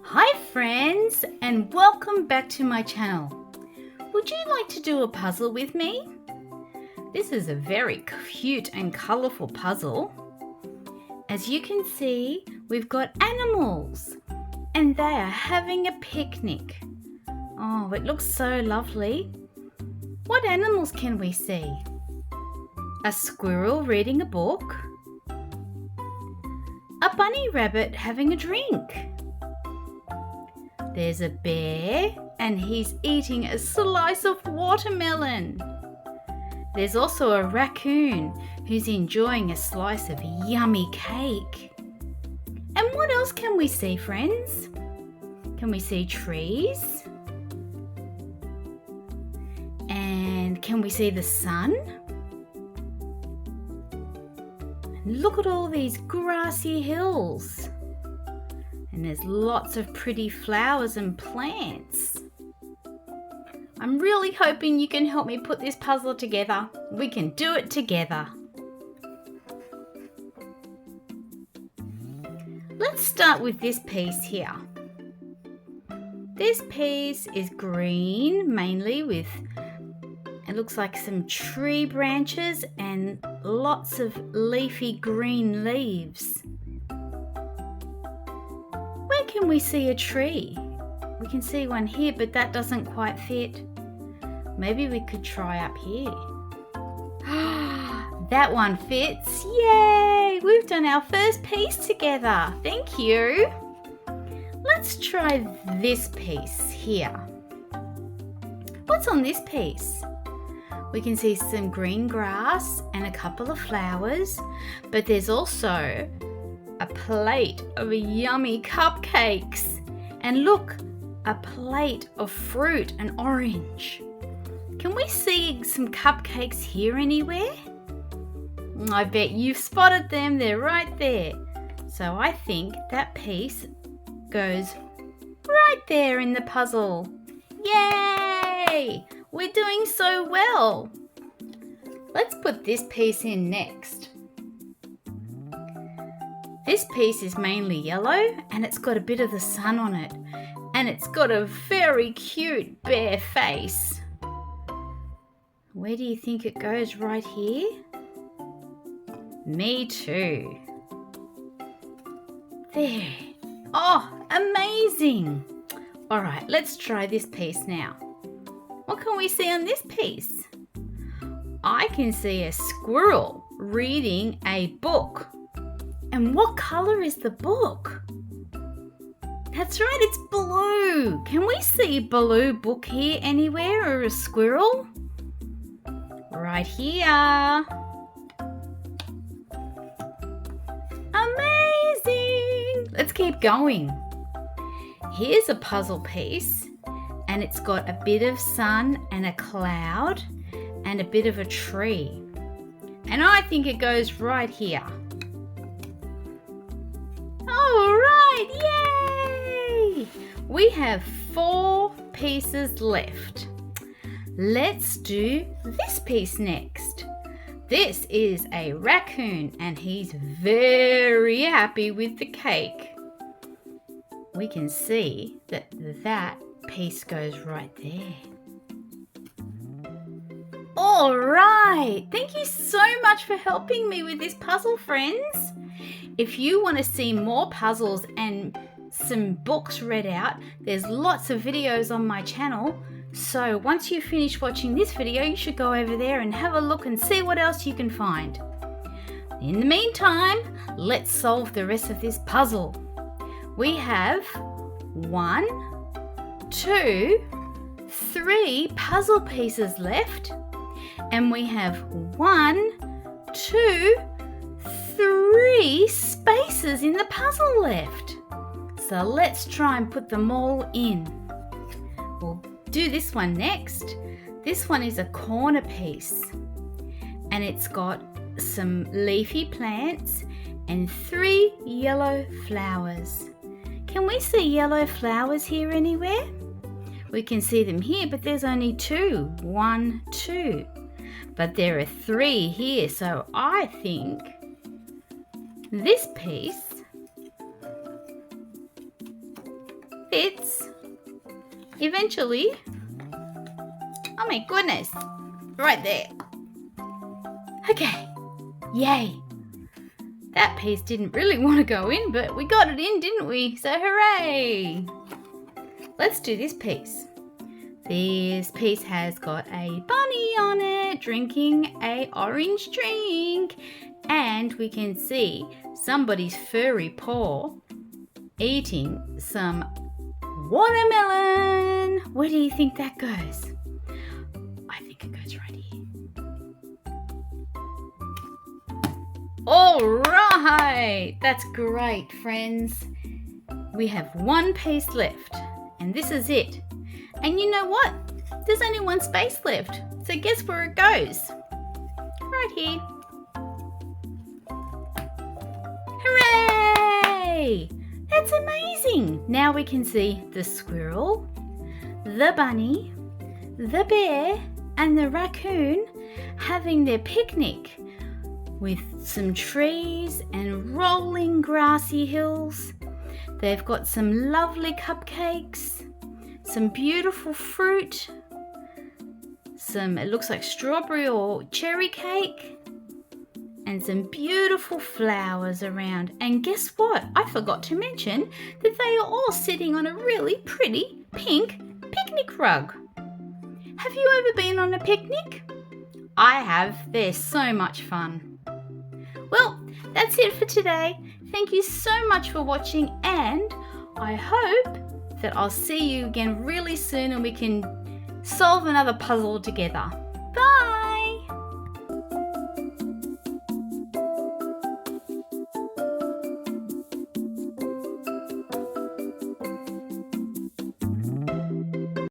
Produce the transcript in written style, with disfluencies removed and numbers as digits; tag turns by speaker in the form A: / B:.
A: Hi friends, and welcome back to my channel. Would you like to do a puzzle with me? This is a very cute and colourful puzzle. As you can see, we've got animals and they are having a picnic. Oh, it looks so lovely. What animals can we see? A squirrel reading a book. A bunny rabbit having a drink. There's a bear and he's eating a slice of watermelon. There's also a raccoon who's enjoying a slice of yummy cake. And what else can we see, friends? Can we see trees? And can we see the sun? And look at all these grassy hills. And there's lots of pretty flowers and plants. I'm really hoping you can help me put this puzzle together. We can do it together. Let's start with this piece here. This piece is green, mainly with, it looks like some tree branches and lots of leafy green leaves. Where can we see a tree? We can see one here, but that doesn't quite fit. Maybe we could try up here. That one fits. Yay! We've done our first piece together. Thank you. Let's try this piece here. What's on this piece? We can see some green grass and a couple of flowers, but there's also a plate of yummy cupcakes. And look, a plate of fruit and orange. Can we see some cupcakes here anywhere? I bet you've spotted them, they're right there. So I think that piece goes right there in the puzzle. Yay! We're doing so well. Let's put this piece in next. This piece is mainly yellow and it's got a bit of the sun on it. And it's got a very cute bear face. Where do you think it goes? Right here? Me too. There. Oh, amazing. All right, let's try this piece now. What can we see on this piece? I can see a squirrel reading a book. And what colour is the book? That's right, it's blue. Can we see a blue book here anywhere, or a squirrel? Right here. Amazing! Let's keep going. Here's a puzzle piece, and it's got a bit of sun and a cloud and a bit of a tree. And I think it goes right here. All right, yay! We have 4 pieces left. Let's do this piece next. This is a raccoon and he's very happy with the cake. We can see that piece goes right there. All right, thank you so much for helping me with this puzzle, friends. If you want to see more puzzles and some books read out, there's lots of videos on my channel. So once you finish watching this video, you should go over there and have a look and see what else you can find. In the meantime, let's solve the rest of this puzzle. We have 1, 2, 3 puzzle pieces left. And we have 1, 2, 3 spaces in the puzzle left. So let's try and put them all in. We'll do this one next. This one is a corner piece and it's got some leafy plants and 3 yellow flowers. Can we see yellow flowers here anywhere? We can see them here, but there's only 2. 1, 2. But there are 3 here, so I think this piece fits eventually. Oh my goodness. Right there. Okay. Yay. That piece didn't really want to go in, but we got it in, didn't we? So hooray. Let's do this piece. This piece has got a bunny on it drinking a orange drink, and we can see somebody's furry paw eating some watermelon. Where do you think that goes? I think it goes right here. All right, that's great, friends. We have one piece left, and this is it. And you know what? There's only one space left. So guess where it goes? Right here. Hooray! That's amazing. Now we can see the squirrel, the bunny, the bear, and the raccoon having their picnic with some trees and rolling grassy hills. They've got some lovely cupcakes, some beautiful fruit, it looks like strawberry or cherry cake, and some beautiful flowers around. And guess what? I forgot to mention that they are all sitting on a really pretty pink picnic rug. Have you ever been on a picnic? I have. They're so much fun. Well, that's it for today. Thank you so much for watching, and I hope that I'll see you again really soon and we can solve another puzzle together.